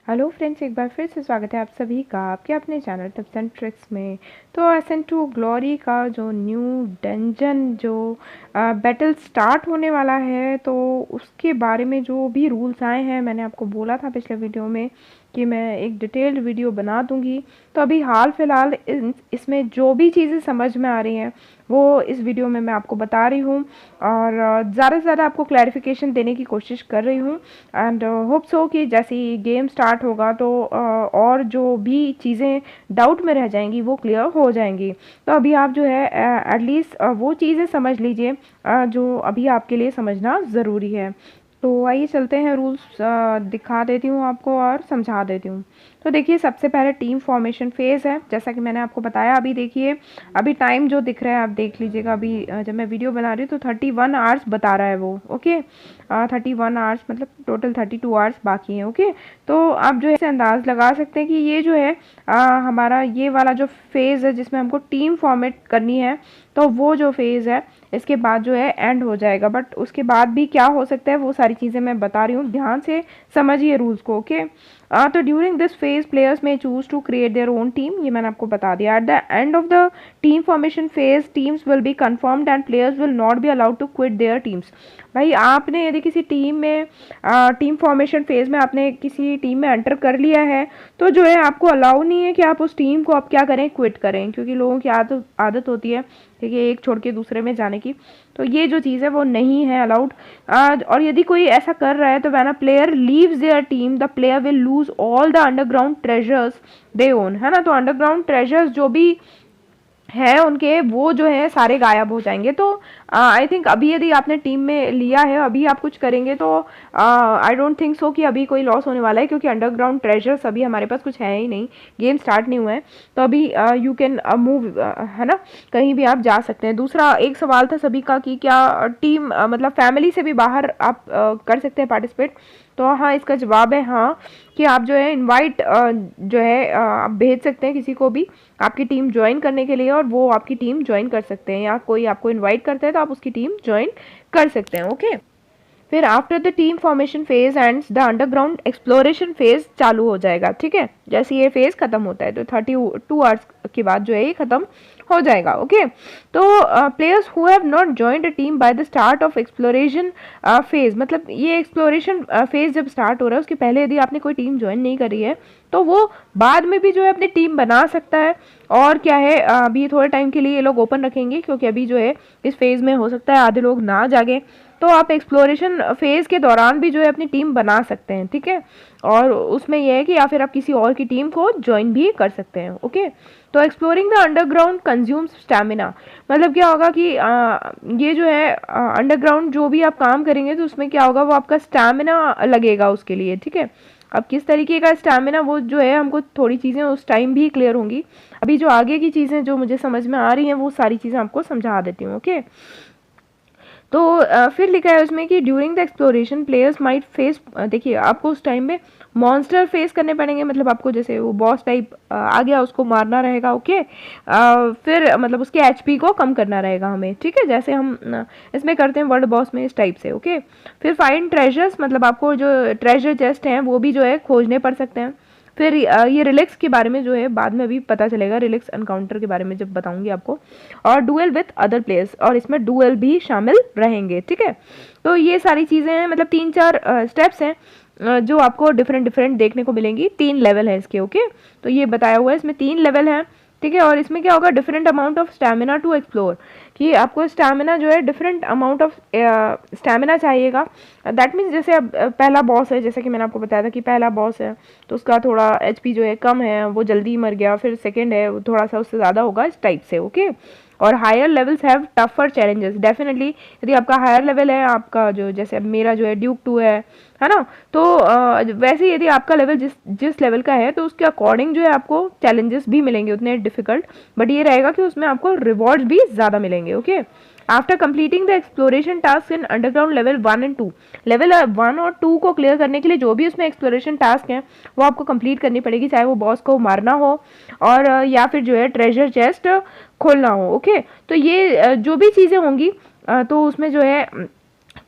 Hello friends, एक बार फिर से स्वागत है आप सभी का आपके अपने चैनल टिप्स एंड ट्रिक्स में। तो एसन2 ग्लोरी का जो न्यू डंजन जो बैटल स्टार्ट होने वाला है, तो उसके बारे में जो भी रूल्स आए हैं, मैंने आपको बोला था पिछले वीडियो में कि मैं एक डिटेल्ड वीडियो बना दूंगी। तो अभी हाल फिलहाल इसमें जो भी चीज़ें समझ में आ रही हैं वो इस वीडियो में मैं आपको बता रही हूँ, और ज़्यादा से ज़्यादा आपको क्लैरिफिकेशन देने की कोशिश कर रही हूँ। एंड होप सो कि जैसे ही गेम स्टार्ट होगा तो और जो भी चीज़ें डाउट में रह जाएंगी वो क्लियर हो जाएंगी। तो अभी आप जो है एटलीस्ट वो चीज़ें समझ लीजिए जो अभी आपके लिए समझना ज़रूरी है। तो आइए चलते हैं, रूल्स दिखा देती हूँ आपको और समझा देती हूँ। तो देखिए, सबसे पहले टीम फॉर्मेशन फेज़ है, जैसा कि मैंने आपको बताया। अभी देखिए, अभी टाइम जो दिख रहा है आप देख लीजिएगा। अभी जब मैं वीडियो बना रही हूँ तो 31 आवर्स बता रहा है वो। ओके, 31 आवर्स मतलब टोटल 32 आवर्स बाकी हैं। ओके, तो आप जो है इसे अंदाज़ लगा सकते हैं कि ये जो है हमारा ये वाला जो फेज़ है जिसमें हमको टीम फॉर्मेट करनी है, तो वो जो फेज़ है इसके बाद जो है एंड हो जाएगा। बट उसके बाद भी क्या हो सकता है वो सारी चीज़ें मैं बता रही हूँ, ध्यान से समझिए रूल्स को। ओके, तो during this phase players may choose to create their own team, ये मैंने आपको बता दिया। At the end of the team formation phase teams will be confirmed and players will not be allowed to quit their teams. भाई, आपने यदि किसी team में टीम फॉर्मेशन फेज में आपने किसी टीम में एंटर कर लिया है तो जो है आपको अलाउ नहीं है कि आप उस टीम को आप क्या करें, क्विट करें, क्योंकि लोगों की आदत होती है ठीक है एक छोड़ के दूसरे में जाने की। तो ये जो चीज़ है वो नहीं है अलाउड। और यदि कोई ऐसा कर रहा है तो when a player leaves their team the player will lose all the underground treasures they own, है ना। तो अंडरग्राउंड ट्रेजर्स जो भी है उनके, वो जो है सारे गायब हो जाएंगे। तो आई थिंक अभी यदि आपने टीम में लिया है, अभी आप कुछ करेंगे तो आई डोंट थिंक सो कि अभी कोई लॉस होने वाला है, क्योंकि अंडरग्राउंड ट्रेजर्स अभी हमारे पास कुछ है ही नहीं, गेम स्टार्ट नहीं हुआ है। तो अभी यू कैन मूव, है ना, कहीं भी आप जा सकते हैं। दूसरा एक सवाल था सभी का कि क्या टीम मतलब फैमिली से भी बाहर आप कर सकते हैं पार्टिसिपेट। तो हाँ, इसका जवाब है हाँ, कि आप जो है इनवाइट जो है आप भेज सकते हैं किसी को भी आपकी टीम ज्वाइन करने के लिए, और वो आपकी टीम ज्वाइन कर सकते हैं, या कोई आपको इनवाइट करता है तो आप उसकी टीम ज्वाइन कर सकते हैं। ओके, फिर after the team formation phase ends the underground exploration phase चालू हो जाएगा। ठीक है, जैसे ये फेज खत्म होता है तो 32 आवर्स के बाद जो है ये खत्म हो जाएगा। ओके, तो players who have not joined a team by the start of exploration phase, मतलब ये एक्सप्लोरेशन फेज जब स्टार्ट हो रहा है उसके पहले यदि आपने कोई टीम ज्वाइन नहीं करी है तो वो बाद में भी जो है अपनी टीम बना सकता है। और क्या है, अभी थोड़े टाइम के लिए ये लोग ओपन रखेंगे, क्योंकि अभी जो है इस फेज में हो सकता है आधे लोग ना जागे, तो आप एक्सप्लोरेशन फेज के दौरान भी जो है अपनी टीम बना सकते हैं। ठीक है, और उसमें यह है कि या फिर आप किसी और की टीम को ज्वाइन भी कर सकते हैं। ओके, तो exploring the underground consumes stamina, मतलब क्या होगा कि ये जो है अंडरग्राउंड जो भी आप काम करेंगे तो उसमें क्या होगा, वो आपका स्टैमिना लगेगा उसके लिए। ठीक है, अब किस तरीके का स्टैमिना, वो जो है हमको थोड़ी चीज़ें उस टाइम भी क्लियर होंगी। अभी जो आगे की चीज़ें जो मुझे समझ में आ रही हैं वो सारी चीज़ें आपको समझा देती हूँ। ओके, तो फिर लिखा है उसमें कि during the exploration players might face, देखिए आपको उस टाइम में मॉन्स्टर फेस करने पड़ेंगे, मतलब आपको जैसे वो बॉस टाइप आ गया उसको मारना रहेगा। ओके, फिर मतलब उसके एचपी को कम करना रहेगा हमें। ठीक है, जैसे हम इसमें करते हैं वर्ल्ड बॉस में इस टाइप से। ओके, फिर फाइंड ट्रेजर्स, मतलब आपको जो ट्रेजर चेस्ट हैं वो भी जो है खोजने पड़ सकते हैं। फिर ये रिलैक्स के बारे में जो है बाद में भी पता चलेगा, रिलैक्स एनकाउंटर के बारे में जब बताऊंगी आपको। और डुएल विथ अदर प्लेयर्स, और इसमें डुएल भी शामिल रहेंगे। ठीक है, तो ये सारी चीज़ें हैं, मतलब 3-4 स्टेप्स हैं जो आपको डिफरेंट देखने को मिलेंगी। 3 लेवल है इसके। ओके, तो ये बताया हुआ है, इसमें 3 लेवल हैं। ठीक है, और इसमें क्या होगा, different amount of stamina to explore, कि आपको स्टैमिना जो है डिफरेंट अमाउंट ऑफ स्टैमिना चाहिएगा। दैट मीन्स जैसे अब पहला बॉस है, जैसे कि मैंने आपको बताया था कि पहला बॉस है तो उसका थोड़ा एचपी जो है कम है, वो जल्दी मर गया। फिर सेकंड है वो थोड़ा सा उससे ज़्यादा होगा, इस टाइप से। ओके, और higher levels have tougher challenges definitely. यदि आपका हायर लेवल है, आपका जो जैसे अब मेरा जो है ड्यूक 2 है ना, तो वैसे यदि आपका लेवल जिस लेवल का है तो उसके अकॉर्डिंग जो है आपको चैलेंजेस भी मिलेंगे उतने डिफिकल्ट, बट ये रहेगा कि उसमें आपको रिवॉर्ड्स भी ज़्यादा मिलेंगे। Okay, after completing the exploration task in underground level 1 and 2, level 1 और 2 को क्लियर करने के लिए जो भी उसमें एक्सप्लोरेशन टास्क हैं वो आपको कंप्लीट करनी पड़ेगी, चाहे वो बॉस को मारना हो और या फिर जो है ट्रेजर चेस्ट खोलना हो। ओके, तो ये जो भी चीज़ें होंगी तो उसमें जो है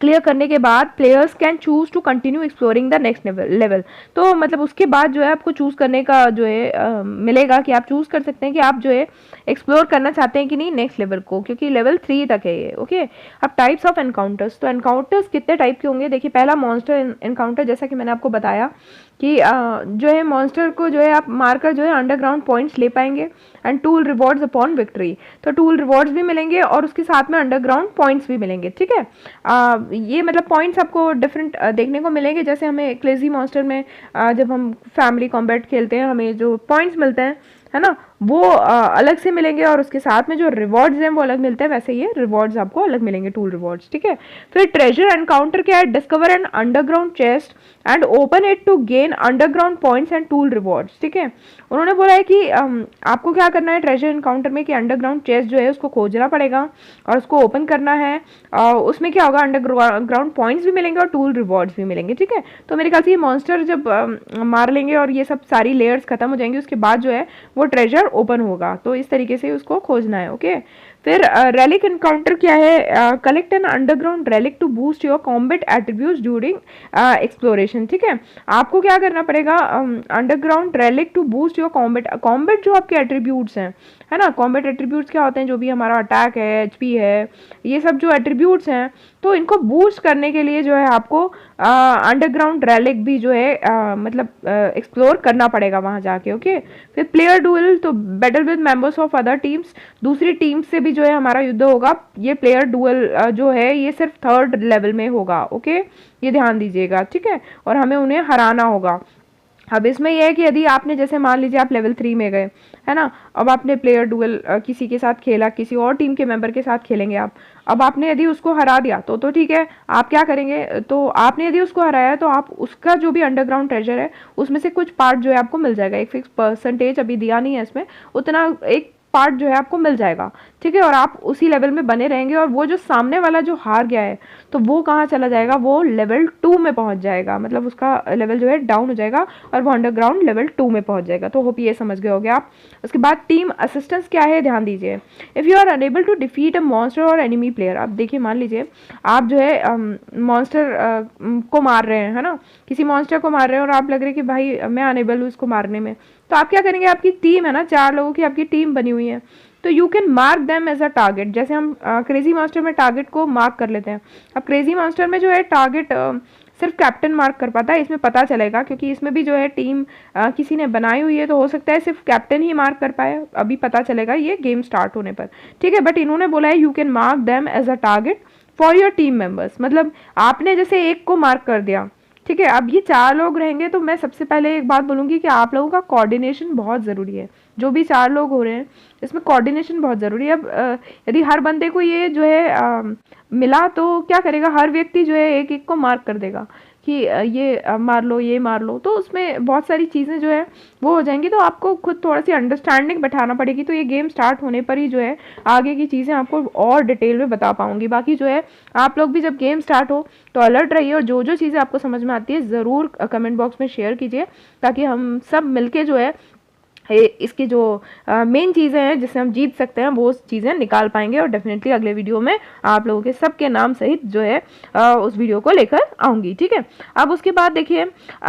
क्लियर करने के बाद players can choose to continue exploring the next level. तो मतलब उसके बाद जो है आपको चूज़ करने का जो है मिलेगा कि आप चूज़ कर सकते हैं कि आप जो है एक्सप्लोर करना चाहते हैं कि नहीं नेक्स्ट लेवल को, क्योंकि लेवल 3 तक है ये। ओके, अब टाइप्स ऑफ एनकाउंटर्स, तो एनकाउंटर्स कितने टाइप के होंगे देखिए। पहला मॉन्स्टर एनकाउंटर, जैसा कि मैंने आपको बताया कि जो है मॉन्स्टर को जो है आप मारकर जो है अंडरग्राउंड पॉइंट्स ले पाएंगे and tool rewards upon victory. तो टूल रिवॉर्ड्स भी मिलेंगे और उसके साथ में अंडरग्राउंड पॉइंट्स भी मिलेंगे। ठीक है, ये मतलब पॉइंट्स आपको डिफरेंट देखने को मिलेंगे। जैसे हमें क्रेजी मॉन्स्टर में जब हम फैमिली कॉम्बैट खेलते हैं हमें जो पॉइंट्स मिलते हैं, है ना, वो अलग से मिलेंगे और उसके साथ में जो रिवॉर्ड्स हैं वो अलग मिलते हैं। वैसे ये रिवॉर्ड्स आपको अलग मिलेंगे, टूल रिवॉर्ड्स। ठीक है, फिर ट्रेजर एनकाउंटर क्या है, discover an underground chest and open it to gain underground points and tool rewards. ठीक है, उन्होंने बोला है कि आपको क्या करना है ट्रेजर एनकाउंटर में कि अंडरग्राउंड चेस्ट जो है उसको खोजना पड़ेगा और उसको ओपन करना है। उसमें क्या होगा, अंडरग्राउंड पॉइंट्स भी मिलेंगे और टूल रिवॉर्ड्स भी मिलेंगे। ठीक है, तो मेरे ख्याल से ये मॉन्स्टर जब मार लेंगे और ये सब सारी लेयर्स खत्म हो जाएंगी उसके बाद जो है वो ट्रेजर ओपन होगा। तो इस तरीके से उसको खोजना है। ओके, फिर रेलिक एनकाउंटर क्या है, collect an underground relic to boost your combat attributes during exploration. ठीक है, आपको क्या करना पड़ेगा, underground relic to boost your combat जो आपके एट्रीब्यूट्स हैं, है ना, कॉम्बैट एट्रीब्यूट्स क्या होते हैं, जो भी हमारा अटैक है, एचपी है, ये सब जो एट्रीब्यूट्स हैं, तो इनको बूस्ट करने के लिए जो है आपको अंडरग्राउंड रेलिक भी जो है मतलब एक्सप्लोर करना पड़ेगा वहाँ जाके। ओके, फिर प्लेयर डुएल, तो battle with members of other teams, दूसरी टीम से भी जो है हमारा युद्ध होगा। ये प्लेयर डुएल जो है ये सिर्फ 3rd लेवल में होगा। ओके, ये ध्यान दीजिएगा। ठीक है, और हमें उन्हें हराना होगा। अब इसमें यह है कि यदि आपने जैसे मान लीजिए आप लेवल 3 में गए, है ना, अब आपने प्लेयर डुएल किसी के साथ खेला, किसी और टीम के मेंबर के साथ खेलेंगे आप। अब आपने यदि उसको हरा दिया तो ठीक है, आप क्या करेंगे, तो आपने यदि उसको हराया तो आप उसका जो भी अंडरग्राउंड ट्रेजर है उसमें से कुछ पार्ट जो है आपको मिल जाएगा। एक फिक्स परसेंटेज अभी दिया नहीं है इसमें, उतना एक पार्ट जो है आपको मिल जाएगा। ठीक है, और आप उसी लेवल में बने रहेंगे और वो जो सामने वाला जो हार गया है तो वो कहाँ चला जाएगा, वो लेवल 2 में पहुंच जाएगा, मतलब उसका लेवल जो है डाउन हो जाएगा और वो अंडरग्राउंड लेवल 2 में पहुंच जाएगा। तो होप ये समझ गए होगे आप। उसके बाद टीम असिस्टेंस क्या है, ध्यान दीजिए। If you are unable to defeat a monster और एनिमी प्लेयर, आप देखिए मान लीजिए आप जो है मॉन्स्टर को मार रहे हैं, है ना, किसी मॉन्स्टर को मार रहे हैं और आप लग रहे कि भाई मैं अनेबल हूँ इसको मारने में, तो आप क्या करेंगे, आपकी टीम है ना, 4 लोगों की आपकी टीम बनी हुई है, तो you can mark them as a target. जैसे हम क्रेजी मास्टर में टारगेट को मार्क कर लेते हैं, अब क्रेजी मास्टर में जो है टारगेट सिर्फ कैप्टन मार्क कर पाता है। इसमें पता चलेगा क्योंकि इसमें भी जो है टीम किसी ने बनाई हुई है, तो हो सकता है सिर्फ कैप्टन ही मार्क कर पाए, अभी पता चलेगा ये गेम स्टार्ट होने पर। ठीक है, बट इन्होंने बोला है you can mark them as a target for your team members. मतलब आपने जैसे एक को मार्क कर दिया, ठीक है, अब ये 4 लोग रहेंगे, तो मैं सबसे पहले एक बात बोलूँगी कि आप लोगों का कोऑर्डिनेशन बहुत ज़रूरी है। जो भी 4 लोग हो रहे हैं इसमें कोऑर्डिनेशन बहुत ज़रूरी है। अब यदि हर बंदे को ये जो है मिला तो क्या करेगा, हर व्यक्ति जो है एक एक को मार्क कर देगा कि ये मार लो, ये मार लो, तो उसमें बहुत सारी चीज़ें जो है वो हो जाएंगी। तो आपको खुद थोड़ा सी अंडरस्टैंडिंग बैठाना पड़ेगी। तो ये गेम स्टार्ट होने पर ही जो है आगे की चीज़ें आपको और डिटेल में बता पाऊंगी। बाकी जो है आप लोग भी जब गेम स्टार्ट हो तो अलर्ट रहिए और जो जो चीज़ें आपको समझ में आती है ज़रूर कमेंट बॉक्स में शेयर कीजिए, ताकि हम सब मिलके जो है इसकी जो मेन चीज़ें हैं जिससे हम जीत सकते हैं वो चीज़ें निकाल पाएंगे। और डेफिनेटली अगले वीडियो में आप लोगों के सबके नाम सहित जो है उस वीडियो को लेकर आऊँगी। ठीक है, अब उसके बाद देखिए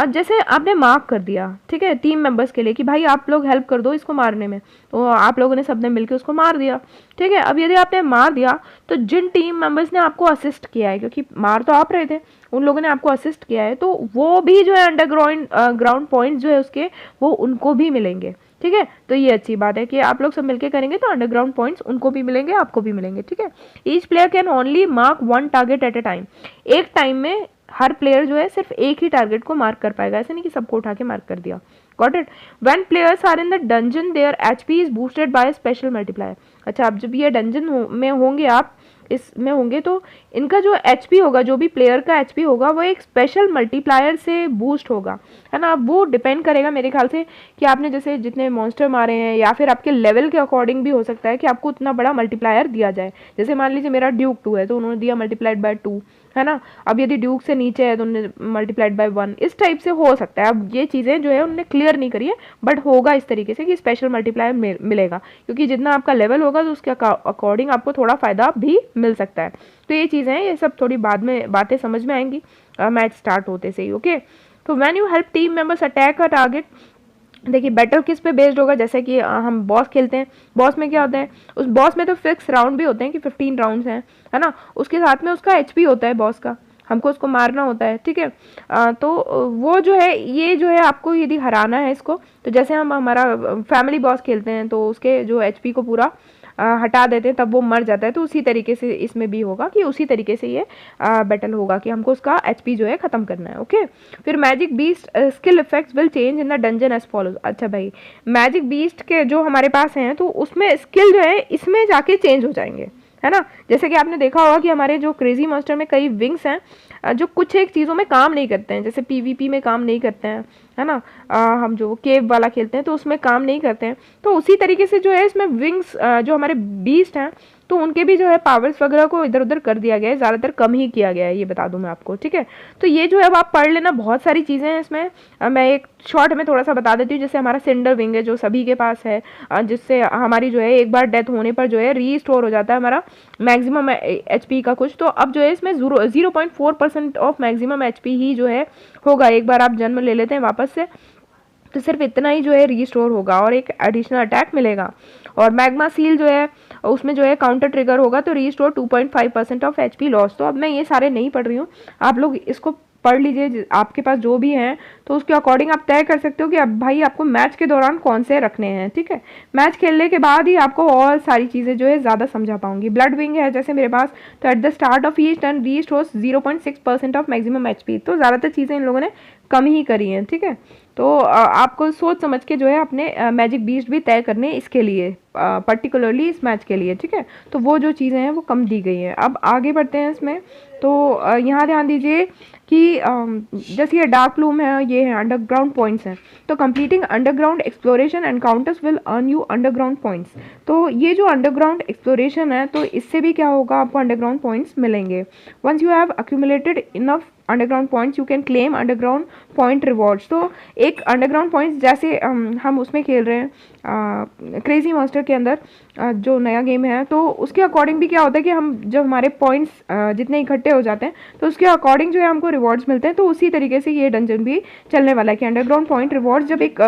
जैसे आपने मार्क कर दिया, ठीक है, टीम मेंबर्स के लिए कि भाई आप लोग हेल्प कर दो इसको मारने में, तो आप लोगों ने सबने मिलकर उसको मार दिया। ठीक है, अब यदि आपने मार दिया तो जिन टीम मेंबर्स ने आपको असिस्ट किया है, क्योंकि मार तो आप रहे थे, उन लोगों ने आपको असिस्ट किया है, तो वो भी जो है ग्राउंड पॉइंट जो है उसके वो उनको भी मिलेंगे। ठीक है, तो ये अच्छी बात है कि आप लोग सब मिलके करेंगे तो अंडरग्राउंड पॉइंट्स उनको भी मिलेंगे, आपको भी मिलेंगे। ठीक है, each player can only mark 1 target at a time. एक टाइम में हर प्लेयर जो है सिर्फ एक ही टारगेट को मार्क कर पाएगा, ऐसे नहीं कि सबको उठा के मार्क कर दिया। Got it. When players are in the dungeon their HP is boosted by special multiplier. अच्छा, अब जब ये डंजन में होंगे, आप इसमें होंगे, तो इनका जो एचपी होगा, जो भी प्लेयर का एचपी होगा, वो एक स्पेशल मल्टीप्लायर से बूस्ट होगा, है ना। वो डिपेंड करेगा मेरे ख्याल से कि आपने जैसे जितने मॉन्स्टर मारे हैं या फिर आपके लेवल के अकॉर्डिंग भी हो सकता है कि आपको उतना बड़ा मल्टीप्लायर दिया जाए। जैसे मान लीजिए मेरा ड्यूक 2 है तो उन्होंने दिया मल्टीप्लाइड बाय 2, है ना। अब यदि ड्यूक से नीचे है तो उन्होंने मल्टीप्लाइड बाय 1, इस टाइप से हो सकता है। अब ये चीज़ें जो है उन्होंने क्लियर नहीं करी है, बट होगा इस तरीके से कि स्पेशल मल्टीप्लायर मिलेगा, क्योंकि जितना आपका लेवल होगा तो उसके अकॉर्डिंग आपको थोड़ा फ़ायदा भी मिल सकता है। तो ये चीज़ें हैं, ये सब थोड़ी बाद में बातें समझ में आएंगी मैच स्टार्ट होते से ही। ओके, तो when you help team members attack a target, देखिए बैटल किस पे बेस्ड होगा, जैसे कि हम बॉस खेलते हैं, बॉस में क्या होता है, उस बॉस में तो फिक्स राउंड भी होते हैं कि 15 राउंड्स हैं, है ना। उसके साथ में उसका एचपी होता है बॉस का, हमको उसको मारना होता है, ठीक है। तो वो जो है, ये जो है आपको यदि हराना है इसको, तो जैसे हम हमारा फैमिली बॉस खेलते हैं तो उसके जो एचपी को पूरा हटा देते हैं तब वो मर जाता है, तो उसी तरीके से इसमें भी होगा कि उसी तरीके से ये बैटल होगा कि हमको उसका एचपी जो है ख़त्म करना है। ओके, फिर magic beast skill effects will change in the dungeon as follows. अच्छा भाई, मैजिक बीस्ट के जो हमारे पास हैं तो उसमें स्किल जो है इसमें जाके चेंज हो जाएंगे, है ना। जैसे कि आपने देखा होगा कि हमारे जो क्रेजी मास्टर में कई विंग्स हैं जो कुछ एक चीज़ों में काम नहीं करते हैं, जैसे पीवीपी में काम नहीं करते हैं, है ना। हम जो केव वाला खेलते हैं तो उसमें काम नहीं करते हैं, तो उसी तरीके से जो है इसमें विंग्स जो हमारे बीस्ट हैं तो उनके भी जो है पावर्स वगैरह को इधर उधर कर दिया गया है, ज़्यादातर कम ही किया गया है, ये बता दूं मैं आपको, ठीक है। तो ये जो है अब आप पढ़ लेना, बहुत सारी चीज़ें हैं इसमें। मैं एक शॉर्ट में थोड़ा सा बता देती हूँ। जैसे हमारा सिंडर विंग है जो सभी के पास है, जिससे हमारी जो है एक बार डेथ होने पर जो है रीस्टोर हो जाता है हमारा मैक्सिमम एचपी का कुछ। तो अब जो है इसमें 0.4% ऑफ मैक्सिमम एचपी ही जो है होगा, एक बार आप जन्म ले लेते हैं वापस से तो सिर्फ इतना ही जो है रीस्टोर होगा और एक एडिशनल अटैक मिलेगा। और मैग्मा सील जो है उसमें जो है काउंटर ट्रिगर होगा तो रीस्टोर 2.5% ऑफ एचपी लॉस। तो अब मैं ये सारे नहीं पढ़ रही हूँ, आप लोग इसको पढ़ लीजिए, आपके पास जो भी हैं तो उसके अकॉर्डिंग आप तय कर सकते हो कि अब भाई आपको मैच के दौरान कौन से रखने हैं, ठीक है। मैच खेलने के बाद ही आपको और सारी चीज़ें जो है ज़्यादा समझा पाऊंगी। ब्लड विंग है जैसे मेरे पास, तो at the start of each turn restores 0.6% of maximum HP. तो ज़्यादातर चीज़ें इन लोगों ने कम ही करी हैं, ठीक है। तो आपको सोच समझ के जो है अपने मैजिक बीस्ट भी तय करने इसके लिए, पर्टिकुलरली इस मैच के लिए, ठीक है। तो वो जो चीज़ें हैं वो कम दी गई हैं। अब आगे बढ़ते हैं इसमें, तो यहाँ ध्यान दीजिए कि जैसे ये डार्क लूम है, ये है अंडरग्राउंड पॉइंट्स हैं, तो completing underground exploration encounters will earn you underground points. तो ये जो अंडरग्राउंड एक्सप्लोरेशन है तो इससे भी क्या होगा, आपको अंडरग्राउंड पॉइंट्स मिलेंगे। Once you have accumulated enough underground points you can claim underground point rewards. तो एक अंडरग्राउंड पॉइंट्स जैसे हम उसमें खेल रहे हैं क्रेजी मास्टर के अंदर जो नया गेम है, तो उसके अकॉर्डिंग भी क्या होता है कि हम जब हमारे पॉइंट्स जितने इकट्ठे हो जाते हैं तो उसके अकॉर्डिंग जो है हमको रिवॉर्ड्स मिलते हैं। तो उसी तरीके से ये डंजन भी चलने वाला है कि अंडरग्राउंड पॉइंट रिवॉर्ड्स जब एक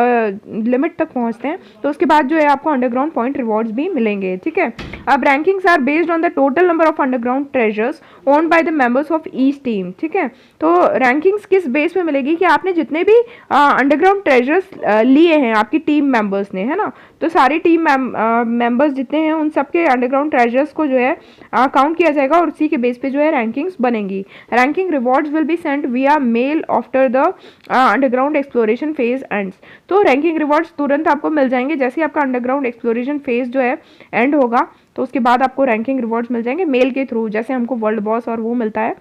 लिमिट तक पहुंचते हैं तो उसके बाद जो है आपको अंडरग्राउंड पॉइंट रिवॉर्ड्स भी मिलेंगे, ठीक है। अब rankings are based on the total number of underground treasures owned by the members of each team, ठीक है। तो रैंकिंग्स किस बेस पे मिलेगी कि आपने जितने भी अंडरग्राउंड ट्रेजर्स लिए हैं आपकी टीम मेंबर्स ने, है ना, तो सारी टीम मेंबर्स जितने हैं उन सबके अंडरग्राउंड ट्रेजर्स को जो है काउंट किया जाएगा और उसी के बेस पे जो है रैंकिंग्स बनेंगी। Ranking rewards will be sent via mail after the underground exploration phase ends. तो रैंकिंग रिवॉर्ड्स तुरंत आपको मिल जाएंगे जैसे ही आपका अंडरग्राउंड एक्सप्लोरेशन फेज जो है एंड होगा, तो उसके बाद आपको रैंकिंग रिवॉर्ड्स मिल जाएंगे मेल के थ्रू, जैसे हमको वर्ल्ड बॉस और वो मिलता है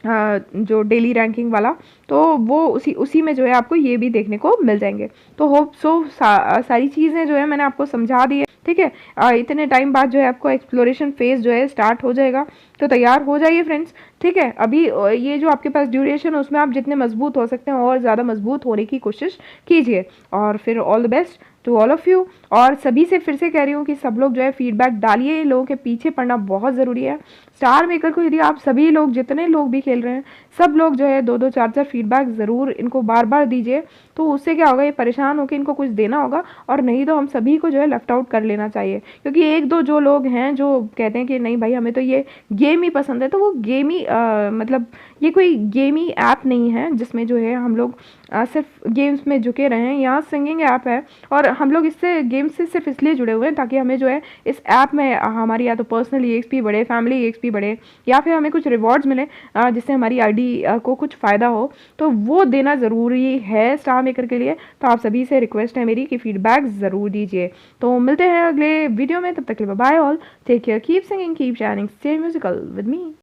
जो डेली रैंकिंग वाला, तो वो उसी में जो है आपको ये भी देखने को मिल जाएंगे। तो होप सो सारी चीज़ें जो है मैंने आपको समझा दी है, ठीक है। इतने टाइम बाद जो है आपको एक्सप्लोरेशन फेज जो है स्टार्ट हो जाएगा, तो तैयार हो जाइए फ्रेंड्स, ठीक है। अभी ये जो आपके पास ड्यूरेशन है उसमें आप जितने मजबूत हो सकते हैं और ज़्यादा मजबूत होने की कोशिश कीजिए। और फिर all the best to all of you. और सभी से फिर से कह रही हूँ कि सब लोग जो है फीडबैक डालिए, लोगों के पीछे पड़ना बहुत ज़रूरी है। स्टार मेकर को यदि आप सभी लोग, जितने लोग भी खेल रहे हैं, सब लोग जो है 2-2 4-4 फीडबैक ज़रूर इनको बार बार दीजिए, तो उससे क्या होगा, ये परेशान होकर इनको कुछ देना होगा, और नहीं तो हम सभी को जो है लेफ्ट आउट कर लेना चाहिए। क्योंकि एक दो जो लोग हैं जो कहते हैं कि नहीं भाई हमें तो ये गेम ही पसंद है, तो वो गेम ही मतलब ये कोई गेमी ऐप नहीं है जिसमें जो है हम लोग सिर्फ गेम्स में झुके रहें। यहाँ सिंगिंग ऐप है और हम लोग इससे गेम से सिर्फ इसलिए जुड़े हुए हैं ताकि हमें जो है इस ऐप में हमारी या तो पर्सनल EXP बढ़े, फैमिली EXP बढ़े, या फिर हमें कुछ रिवॉर्ड्स मिले जिससे हमारी आईडी को कुछ फ़ायदा हो, तो वो देना ज़रूरी है स्टार मेकर के लिए। तो आप सभी से रिक्वेस्ट है मेरी कि फीडबैक ज़रूर दीजिए। तो मिलते हैं अगले वीडियो में, तब तक के लिए bye all, take care, keep singing, keep shining, stay musical with me.